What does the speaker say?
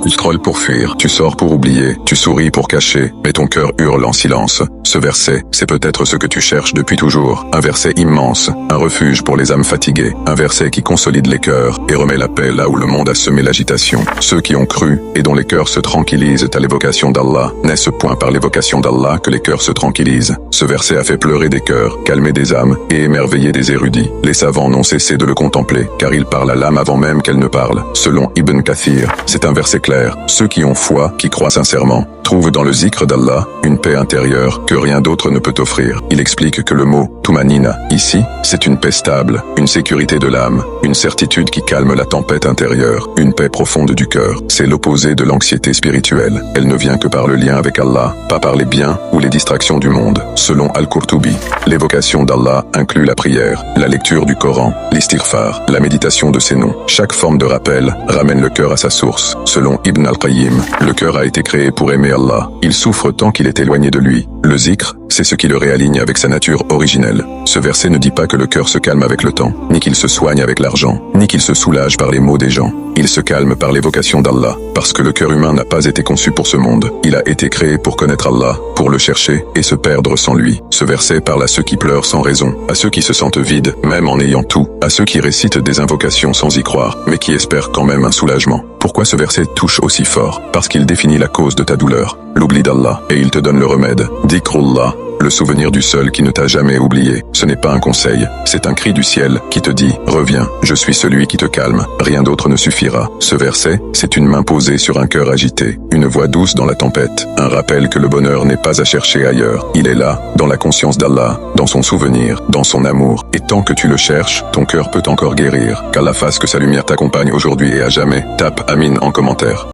Tu scrolles pour fuir, tu sors pour oublier, tu souris pour cacher, mais ton cœur hurle en silence. Ce verset, c'est peut-être ce que tu cherches depuis toujours. Un verset immense, un refuge pour les âmes fatiguées, un verset qui consolide les cœurs et remet la paix là où le monde a semé l'agitation. Ceux qui ont cru et dont les cœurs se tranquillisent à l'évocation d'Allah, n'est-ce point par l'évocation d'Allah que les cœurs se tranquillisent? Ce verset a fait pleurer des cœurs, calmer des âmes et émerveiller des érudits. Les savants n'ont cessé de le contempler, car il parle à l'âme avant même qu'elle ne parle. Selon Ibn Kathir, c'est un verset clair. Ceux qui ont foi, qui croient sincèrement, trouvent dans le zikr d'Allah une paix intérieure que rien d'autre ne peut offrir. Il explique que le mot tumanina, ici, c'est une paix stable, une sécurité de l'âme, une certitude qui calme la tempête intérieure, une paix profonde du cœur. C'est l'opposé de l'anxiété spirituelle. Elle ne vient que par le lien avec Allah, pas par les biens ou les distractions du monde. Selon Al-Qurtubi, l'évocation d'Allah inclut la prière, la lecture du Coran, l'istighfar, la méditation de ses noms. Chaque forme de rappel ramène le cœur à sa source. Selon Ibn al-Qayyim, le cœur a été créé pour aimer Allah. Il souffre tant qu'il est éloigné de lui. Le zikr, c'est ce qui le réaligne avec sa nature originelle. Ce verset ne dit pas que le cœur se calme avec le temps, ni qu'il se soigne avec l'argent, ni qu'il se soulage par les maux des gens. Il se calme par l'évocation d'Allah, parce que le cœur humain n'a pas été conçu pour ce monde. Il a été créé pour connaître Allah, pour le chercher et se perdre sans lui. Ce verset parle à ceux qui pleurent sans raison, à ceux qui se sentent vides, même en ayant tout, à ceux qui récitent des invocations sans y croire, mais qui espèrent quand même un soulagement. Pourquoi ce verset touche aussi fort? Parce qu'il définit la cause de ta douleur, l'oubli d'Allah, et il te donne le remède. Dhikrullah, le souvenir du seul qui ne t'a jamais oublié. Ce n'est pas un conseil, c'est un cri du ciel qui te dit « Reviens, je suis celui qui te calme, rien d'autre ne suffira ». Ce verset, c'est une main posée sur un cœur agité, une voix douce dans la tempête, un rappel que le bonheur n'est pas à chercher ailleurs. Il est là, dans la conscience d'Allah, dans son souvenir, dans son amour. Et tant que tu le cherches, ton cœur peut encore guérir. Qu'Allah fasse que sa lumière t'accompagne aujourd'hui et à jamais. Tape Amin en commentaire.